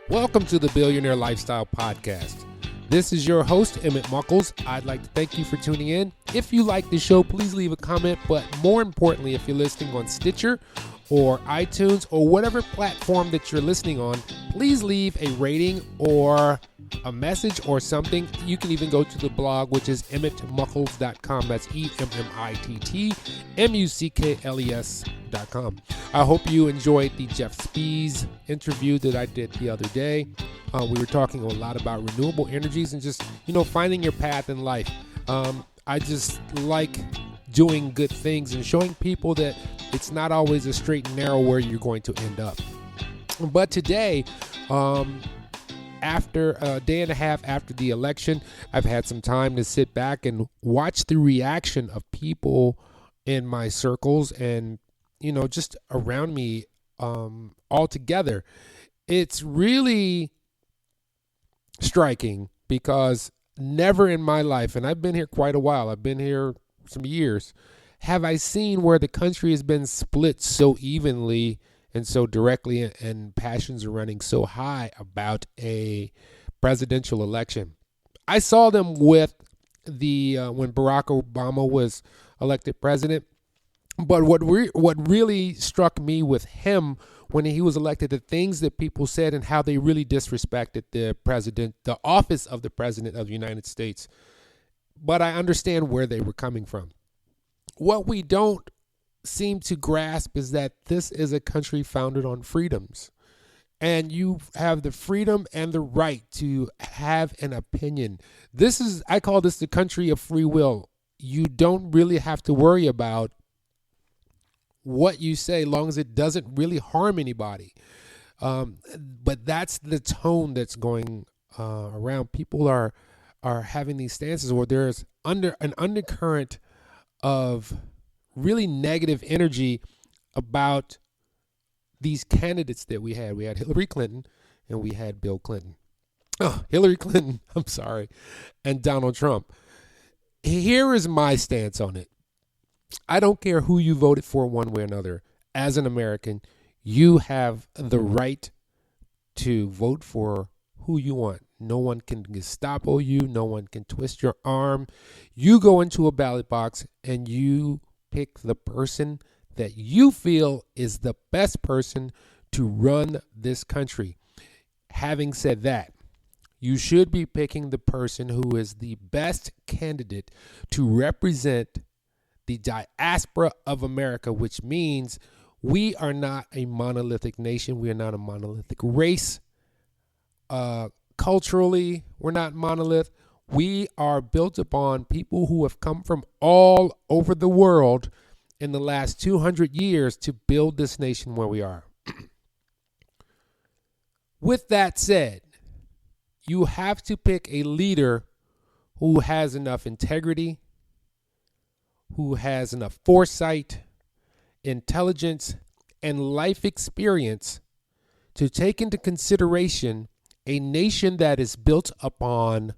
Welcome to the Billionaire Lifestyle Podcast. This is your host, Emmett Muckles. I'd like to thank you for tuning in. If you like the show, please leave a comment. But more importantly, if you're listening on Stitcher or iTunes or whatever platform that you're listening on, please leave a rating or a message or something. You can even go to the blog, which is emmettmuckles.com. That's EMMITTMUCKLES.com. I hope you enjoyed the Jeff Spees interview that I did the other day. We were talking a lot about renewable energies and just, finding your path in life. I just like doing good things and showing people that it's not always a straight and narrow where you're going to end up. But today, after a day and a half after the election, I've had some time to sit back and watch the reaction of people in my circles and, just around me all together. It's really striking because never in my life, and I've been here quite a while, I've been here some years, have I seen where the country has been split so evenly and so directly, and passions are running so high about a presidential election. I saw them with the when Barack Obama was elected president. But what really struck me with him when he was elected, the things that people said and how they really disrespected the president, the office of the president of the United States. But I understand where they were coming from. What we don't seem to grasp is that this is a country founded on freedoms. And you have the freedom and the right to have an opinion. I call this the country of free will. You don't really have to worry about what you say, as long as it doesn't really harm anybody. But that's the tone that's going around. People are having these stances where there's an undercurrent of really negative energy about these candidates that we had. We had Hillary Clinton and we had Bill Clinton. Hillary Clinton, I'm sorry, and Donald Trump. Here is my stance on it. I don't care who you voted for one way or another. As an American, you have the right to vote for who you want. No one can Gestapo you. No one can twist your arm. You go into a ballot box and you pick the person that you feel is the best person to run this country. Having said that, you should be picking the person who is the best candidate to represent the diaspora of America, which means we are not a monolithic nation. We are not a monolithic race. Culturally, we're not monolith. We are built upon people who have come from all over the world in the last 200 years to build this nation where we are. With that said, you have to pick a leader who has enough integrity, who has enough foresight, intelligence, and life experience to take into consideration a nation that is built upon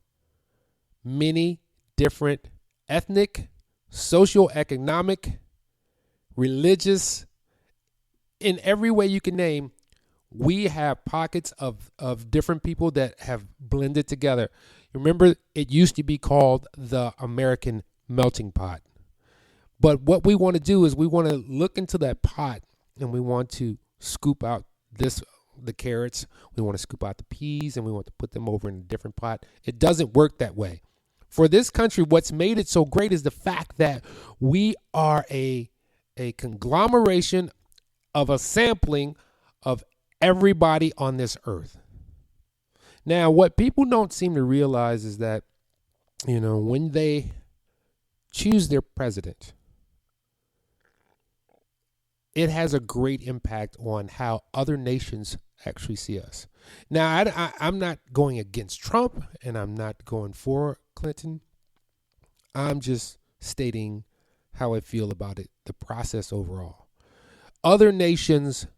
many different ethnic, socioeconomic, religious, in every way you can name. We have pockets of different people that have blended together. Remember, it used to be called the American melting pot. But what we want to do is we want to look into that pot and we want to scoop out the carrots. We want to scoop out the peas and we want to put them over in a different pot. It doesn't work that way. For this country, what's made it so great is the fact that we are a conglomeration of a sampling of everybody on this earth. Now, what people don't seem to realize is that, when they choose their president, it has a great impact on how other nations actually see us. Now, I'm not going against Trump and I'm not going for Clinton. I'm just stating how I feel about it, the process overall. Other nations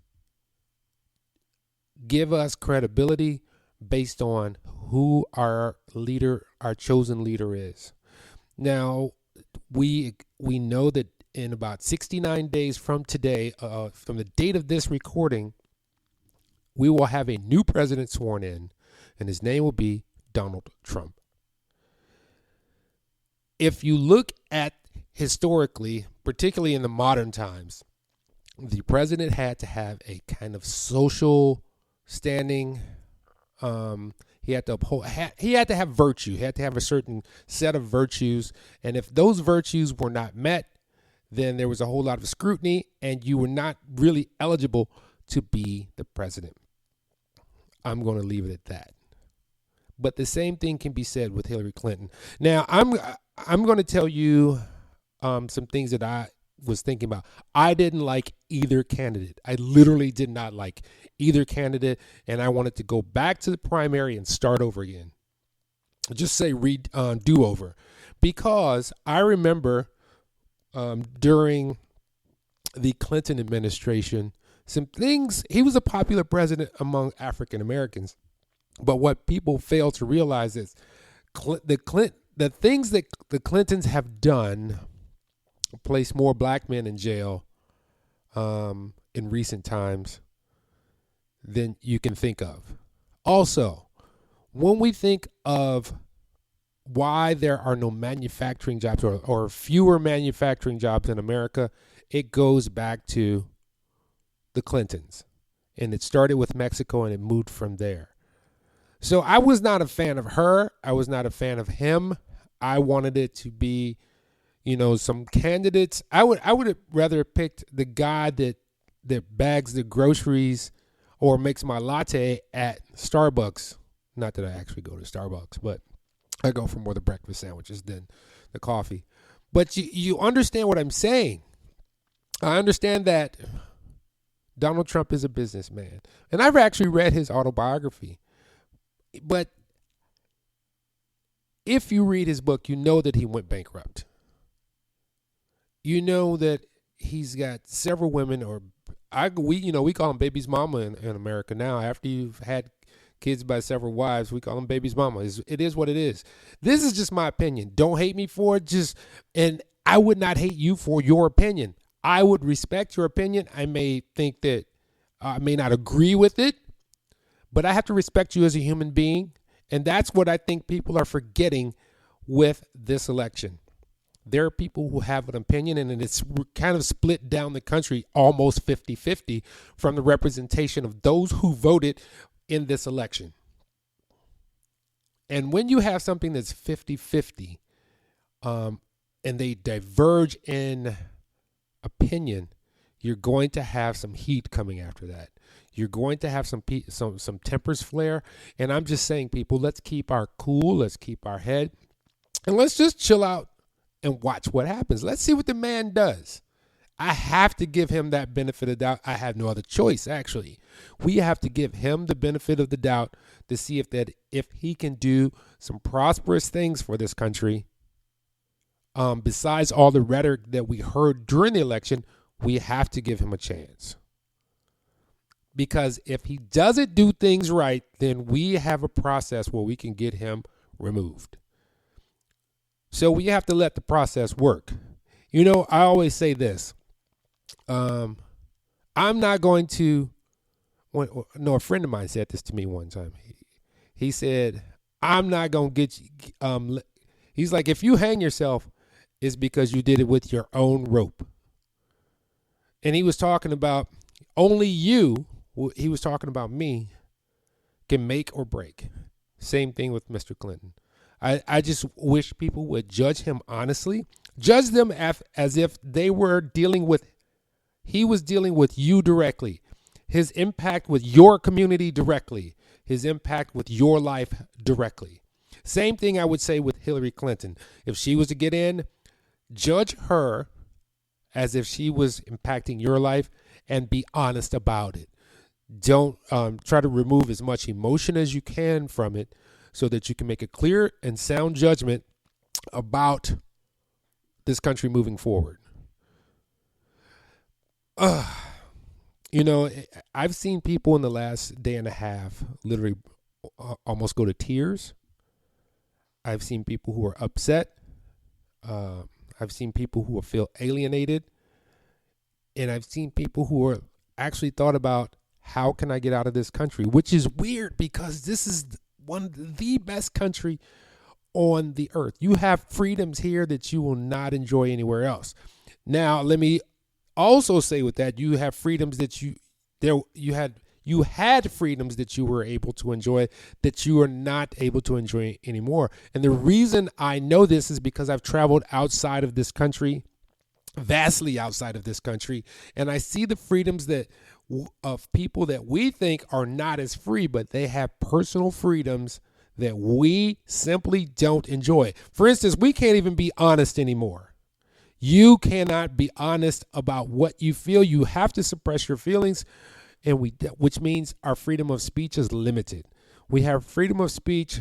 give us credibility based on who our chosen leader is. Now, we know that in about 69 days from today, from the date of this recording, we will have a new president sworn in, and his name will be Donald Trump. If you look at historically, particularly in the modern times, the president had to have a kind of social standing. He had to uphold. He had to have virtue. He had to have a certain set of virtues, and if those virtues were not met, then there was a whole lot of scrutiny, and you were not really eligible to be the president. I'm going to leave it at that. But the same thing can be said with Hillary Clinton. Now, I'm going to tell you some things that I was thinking about. I didn't like either candidate. I literally did not like either candidate, and I wanted to go back to the primary and start over again. Just say do over, because I remember during the Clinton administration, some things. He was a popular president among African Americans, but what people fail to realize is the things that the Clintons have done place more black men in jail in recent times than you can think of. Also, when we think of why there are no manufacturing jobs or fewer manufacturing jobs in America, it goes back to the Clintons. And it started with Mexico and it moved from there. So I was not a fan of her. I was not a fan of him. I wanted it to be, some candidates. I would have rather picked the guy that bags the groceries or makes my latte at Starbucks. Not that I actually go to Starbucks, but I go for more the breakfast sandwiches than the coffee. But you understand what I'm saying. I understand that Donald Trump is a businessman. And I've actually read his autobiography. But if you read his book, you know that he went bankrupt. You know that he's got several women, we call them baby's mama in America now. After you've had kids by several wives, we call them baby's mama. It is what it is. This is just my opinion. Don't hate me for it. And I would not hate you for your opinion. I would respect your opinion. I may think that I may not agree with it, but I have to respect you as a human being. And that's what I think people are forgetting with this election. There are people who have an opinion, and it's kind of split down the country almost 50-50 from the representation of those who voted in this election. And when you have something that's 50-50 and they diverge in opinion, you're going to have some heat coming after that. You're going to have some tempers flare. And I'm just saying, people, let's keep our cool. Let's keep our head. And let's just chill out and watch what happens. Let's see what the man does. I have to give him that benefit of doubt. I have no other choice, actually. We have to give him the benefit of the doubt to see if he can do some prosperous things for this country. Besides all the rhetoric that we heard during the election, we have to give him a chance. Because if he doesn't do things right, then we have a process where we can get him removed. So we have to let the process work. I always say this. I'm not going to. A friend of mine said this to me one time. He said, I'm not going to get you. He's like, if you hang yourself, it's because you did it with your own rope. And he was talking about only you. He was talking about me can make or break. Same thing with Mr. Clinton. I just wish people would judge him honestly. Judge them as if he was dealing with you directly. His impact with your community directly. His impact with your life directly. Same thing I would say with Hillary Clinton. If she was to get in, judge her as if she was impacting your life and be honest about it. Don't try to remove as much emotion as you can from it so that you can make a clear and sound judgment about this country moving forward. I've seen people in the last day and a half literally almost go to tears. I've seen people who are upset. I've seen people who feel alienated. And I've seen people who are actually thought about how can I get out of this country? Which is weird because this is one of the best country on the earth. You have freedoms here that you will not enjoy anywhere else. Now, let me also say with that, you have freedoms that you had freedoms that you were able to enjoy that you are not able to enjoy anymore. And the reason I know this is because I've traveled outside of this country, vastly outside of this country, and I see the freedoms that of people that we think are not as free, but they have personal freedoms that we simply don't enjoy. For instance, we can't even be honest anymore. You cannot be honest about what you feel. You have to suppress your feelings, and which means our freedom of speech is limited. We have freedom of speech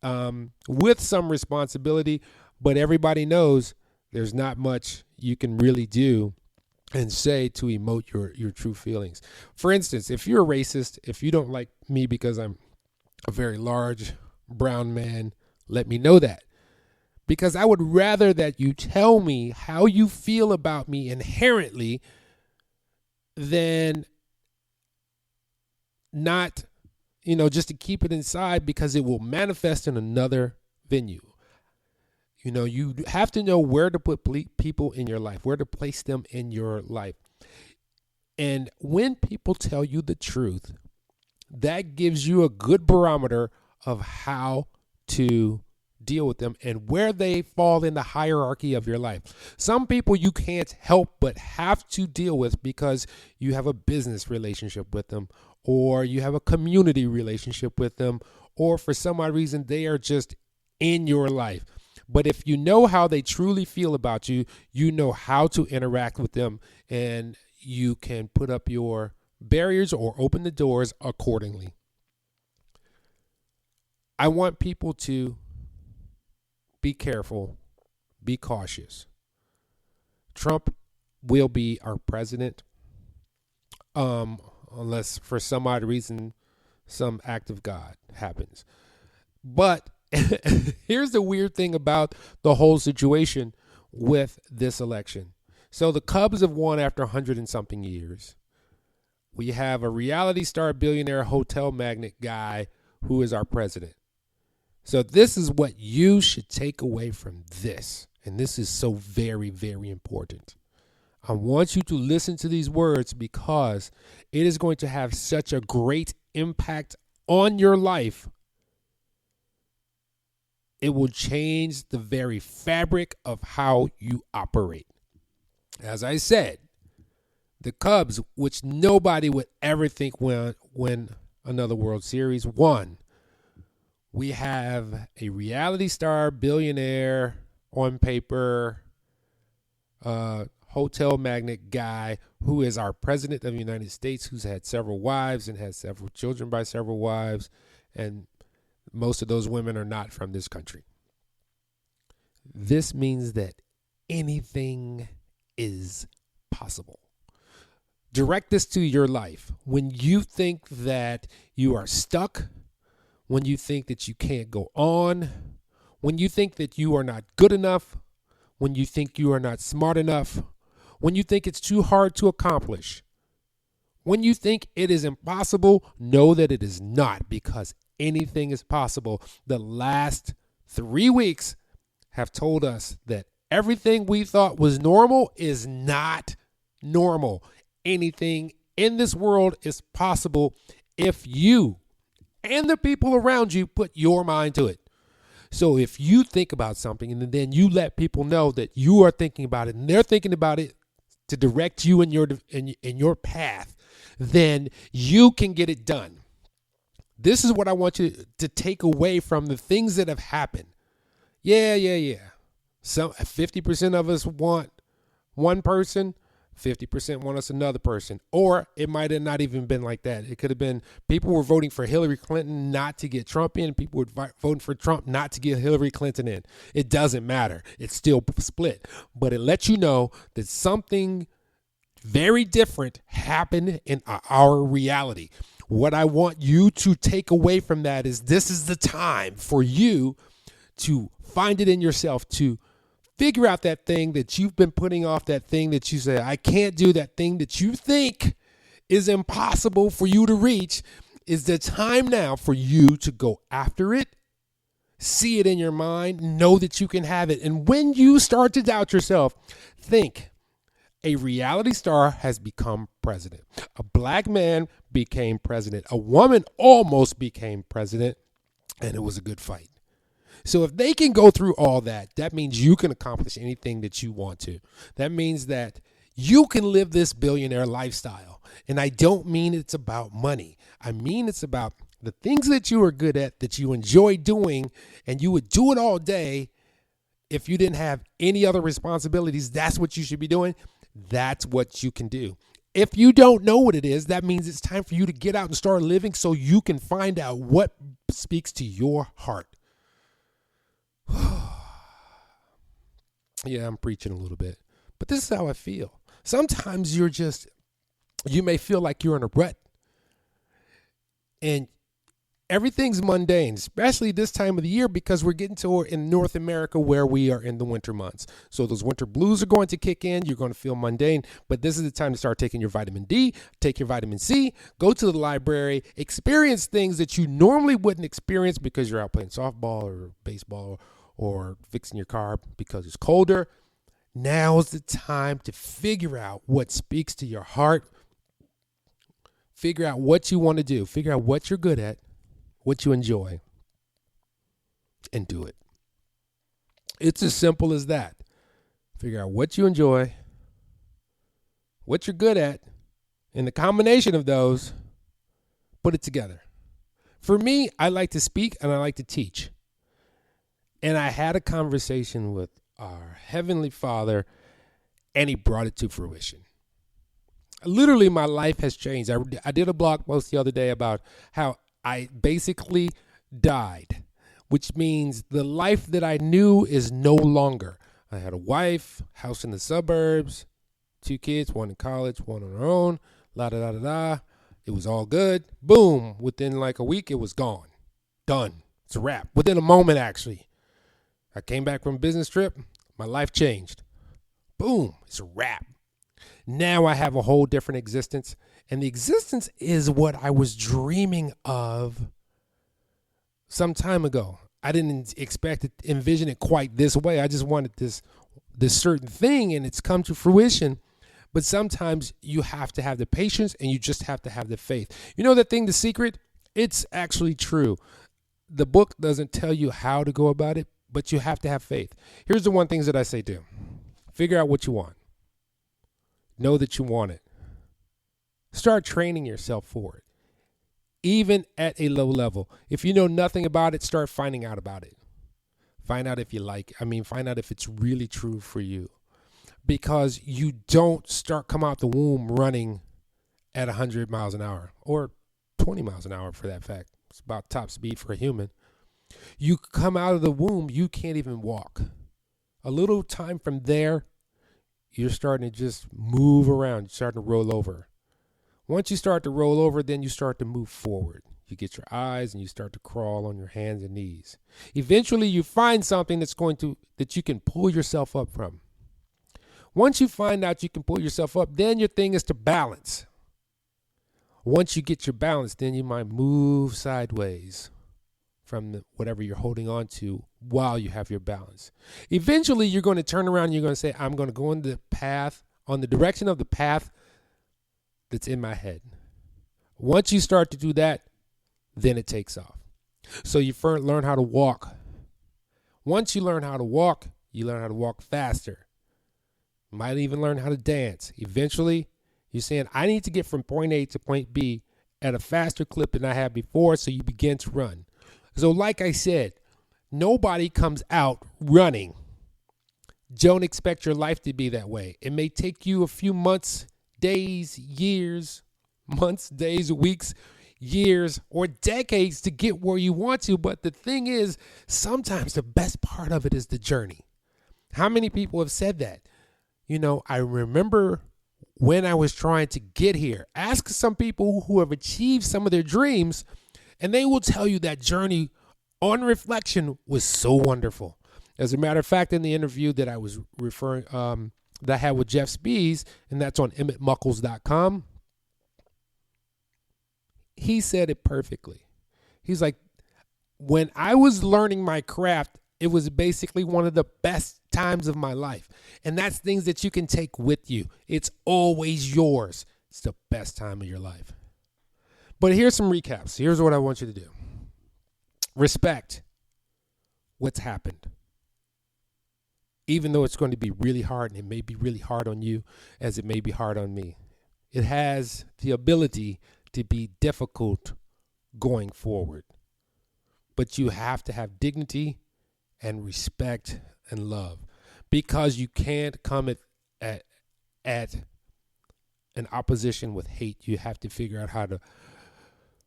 with some responsibility, but everybody knows there's not much you can really do and say to emote your true feelings. For instance, if you're a racist, if you don't like me because I'm a very large brown man, let me know that. Because I would rather that you tell me how you feel about me inherently than not, just to keep it inside because it will manifest in another venue. You have to know where to put people in your life, where to place them in your life. And when people tell you the truth, that gives you a good barometer of how to deal with them and where they fall in the hierarchy of your life. Some people you can't help but have to deal with because you have a business relationship with them, or you have a community relationship with them, or for some odd reason they are just in your life. But if you know how they truly feel about you, you know how to interact with them, and you can put up your barriers or open the doors accordingly. I want people to be careful, be cautious. Trump will be our president, unless for some odd reason some act of God happens. But here's the weird thing about the whole situation with this election. So the Cubs have won after 100 and something years. We have a reality star billionaire hotel magnate guy who is our president. So this is what you should take away from this. And this is so very, very important. I want you to listen to these words because it is going to have such a great impact on your life. It will change the very fabric of how you operate. As I said, the Cubs, which nobody would ever think win another World Series, won. We have a reality star, billionaire, on paper, hotel magnate guy who is our president of the United States, who's had several wives and has several children by several wives, and most of those women are not from this country. This means that anything is possible. Direct this to your life. When you think that you are stuck, when you think that you can't go on, when you think that you are not good enough, when you think you are not smart enough, when you think it's too hard to accomplish, when you think it is impossible, know that it is not, because anything is possible. The last 3 weeks have told us that everything we thought was normal is not normal. Anything in this world is possible if you and the people around you put your mind to it. So if you think about something and then you let people know that you are thinking about it and they're thinking about it to direct you in your path, then you can get it done. This is what I want you to take away from the things that have happened. Yeah. Some 50% of us want one person, 50% want us another person. Or it might have not even been like that. It could have been people were voting for Hillary Clinton not to get Trump in. People were voting for Trump not to get Hillary Clinton in. It doesn't matter. It's still split. But it lets you know that something very different happened in our reality. What I want you to take away from that is this is the time for you to find it in yourself, to figure out that thing that you've been putting off, that thing that you say, I can't do, that thing that you think is impossible for you to reach, is the time now for you to go after it. See it in your mind, know that you can have it. And when you start to doubt yourself, think a reality star has become president. A black man became president. A woman almost became president, and it was a good fight. So if they can go through all that, that means you can accomplish anything that you want to. That means that you can live this billionaire lifestyle. And I don't mean it's about money. I mean it's about the things that you are good at, that you enjoy doing, and you would do it all day if you didn't have any other responsibilities. That's what you should be doing. That's what you can do. If you don't know what it is, that means it's time for you to get out and start living so you can find out what speaks to your heart. Yeah, I'm preaching a little bit, but this is how I feel. Sometimes you may feel like you're in a rut and everything's mundane, especially this time of the year, because we're getting to in North America where we are in the winter months. So those winter blues are going to kick in. You're going to feel mundane, but this is the time to start taking your vitamin D, take your vitamin C, go to the library, experience things that you normally wouldn't experience because you're out playing softball or baseball or fixing your car because it's colder. Now's the time to figure out what speaks to your heart. Figure out what you want to do. Figure out what you're good at, what you enjoy, and do it. It's as simple as that. Figure out what you enjoy, what you're good at, and the combination of those, put it together. For me, I like to speak and I like to teach. And I had a conversation with our Heavenly Father, and He brought it to fruition. Literally, my life has changed. I did a blog post the other day about how I basically died, which means the life that I knew is no longer. I had a wife, house in the suburbs, 2 kids, one in college, one on her own, la-da-da-da-da. It was all good. Boom. Within like a week, it was gone. Done. It's a wrap. Within a moment, actually. I came back from a business trip. My life changed. Boom. It's a wrap. Now I have a whole different existence. And the existence is what I was dreaming of some time ago. I didn't expect to envision it quite this way. I just wanted this certain thing, and it's come to fruition. But sometimes you have to have the patience, and you just have to have the faith. You know that thing, The Secret? It's actually true. The book doesn't tell you how to go about it, but you have to have faith. Here's the one things that I say do. Figure out what you want. Know that you want it. Start training yourself for it. Even at a low level. If you know nothing about it, start finding out about it. Find out if you like it. Find out if it's really true for you. Because you don't come out the womb running at 100 miles an hour or 20 miles an hour for that fact. It's about top speed for a human. You come out of the womb, you can't even walk. A little time from there, you're starting to just move around. You're starting to roll over. Once you start to roll over, then you start to move forward. You get your eyes and you start to crawl on your hands and knees. Eventually, you find something that you can pull yourself up from. Once you find out you can pull yourself up, then your thing is to balance. Once you get your balance, then you might move sideways from whatever you're holding on to while you have your balance. Eventually, you're going to turn around and you're going to say, I'm going to go on the direction of the path that's in my head. Once you start to do that, then it takes off. So you first learn how to walk. Once you learn how to walk, you learn how to walk faster. You might even learn how to dance. Eventually, you're saying, I need to get from point A to point B at a faster clip than I had before, so you begin to run. So like I said, nobody comes out running. Don't expect your life to be that way. It may take you a few months, days, years, months, days, weeks, years, or decades to get where you want to. But the thing is, sometimes the best part of it is the journey. How many people have said that? I remember when I was trying to get here. Ask some people who have achieved some of their dreams, and they will tell you that journey on reflection was so wonderful. As a matter of fact, in the interview that I was referring, that I had with Jeff Spees, and that's on emmettmuckles.com, he said it perfectly. He's like, when I was learning my craft, it was basically one of the best times of my life. And that's things that you can take with you. It's always yours. It's the best time of your life. But here's some recaps. Here's what I want you to do. Respect what's happened. Even though it's going to be really hard, and it may be really hard on you as it may be hard on me. It has the ability to be difficult going forward. But you have to have dignity and respect and love, because you can't come at an opposition with hate. You have to figure out how to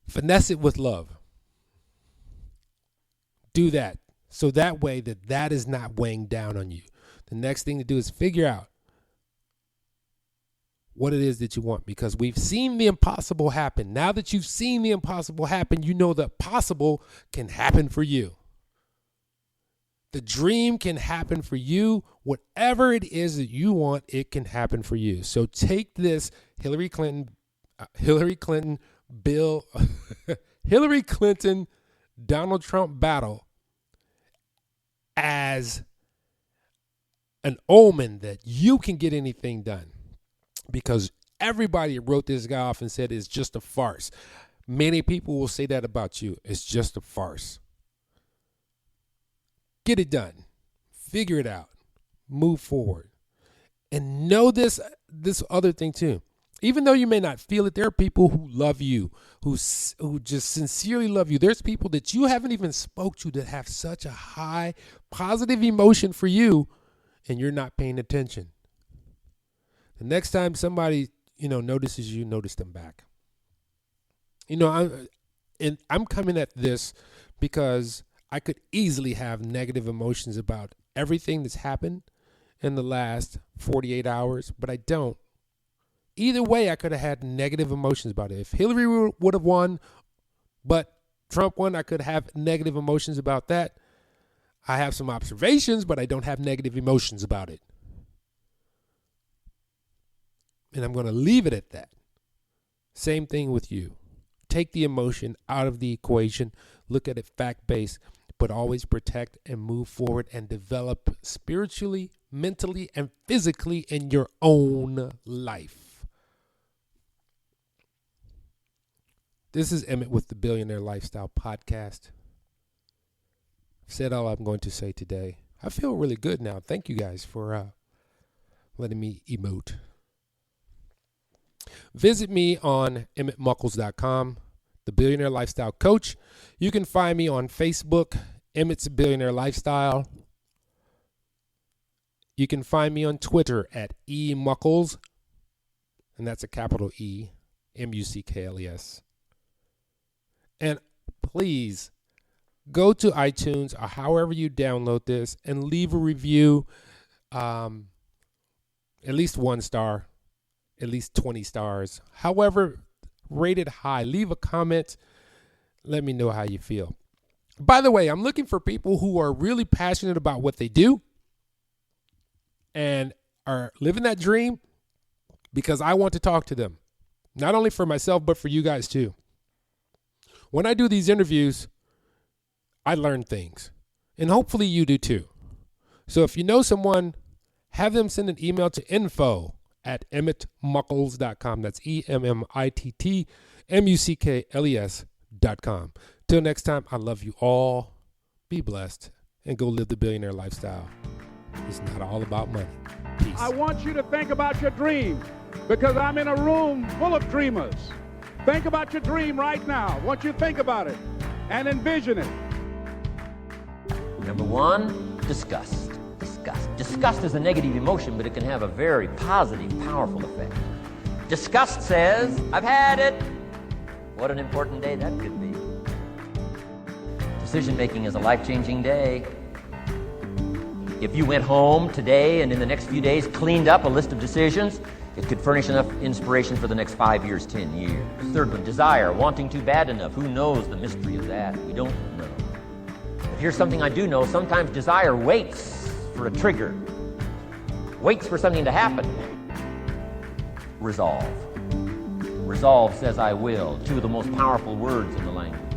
finesse it with love. Do that. So that way that is not weighing down on you. The next thing to do is figure out what it is that you want, because we've seen the impossible happen. Now that you've seen the impossible happen, you know the possible can happen for you. The dream can happen for you. Whatever it is that you want, it can happen for you. So take this Hillary Clinton, Donald Trump battle as an omen that you can get anything done, because everybody wrote this guy off and said it's just a farce. Many people will say that about you. It's just a farce. Get it done. Figure it out. Move forward. And know this other thing too. Even though you may not feel it, there are people who love you, who just sincerely love you. There's people that you haven't even spoke to that have such a high positive emotion for you, and you're not paying attention. The next time somebody, notices you, notice them back. I'm coming at this because I could easily have negative emotions about everything that's happened in the last 48 hours, but I don't. Either way, I could have had negative emotions about it. If Hillary would have won, but Trump won, I could have negative emotions about that. I have some observations, but I don't have negative emotions about it. And I'm going to leave it at that. Same thing with you. Take the emotion out of the equation. Look at it fact-based, but always protect and move forward and develop spiritually, mentally, and physically in your own life. This is Emmett with the Billionaire Lifestyle Podcast. I've said all I'm going to say today. I feel really good now. Thank you guys for letting me emote. Visit me on emmettmuckles.com, the Billionaire Lifestyle Coach. You can find me on Facebook, Emmett's Billionaire Lifestyle. You can find me on Twitter at emuckles, and that's a capital E, Muckles. And please go to iTunes or however you download this and leave a review, at least 1 star, at least 20 stars. However, rate it high. Leave a comment. Let me know how you feel. By the way, I'm looking for people who are really passionate about what they do and are living that dream, because I want to talk to them. Not only for myself, but for you guys too. When I do these interviews, I learn things, and hopefully you do too. So if you know someone, have them send an email to info@emmettmuckles.com. That's EMMITTMUCKLES.com. Till next time, I love you all. Be blessed and go live the billionaire lifestyle. It's not all about money. Peace. I want you to think about your dream, because I'm in a room full of dreamers. Think about your dream right now. I want you to think about it and envision it. Number 1, disgust. Disgust is a negative emotion, but it can have a very positive, powerful effect. Disgust says, I've had it. What an important day that could be. Decision-making is a life-changing day. If you went home today and in the next few days cleaned up a list of decisions, it could furnish enough inspiration for the next 5 years, 10 years. Third one, desire, wanting too bad enough. Who knows the mystery of that? We don't know. But here's something I do know. Sometimes desire waits for a trigger, waits for something to happen. Resolve. Resolve says I will, two of the most powerful words in the language.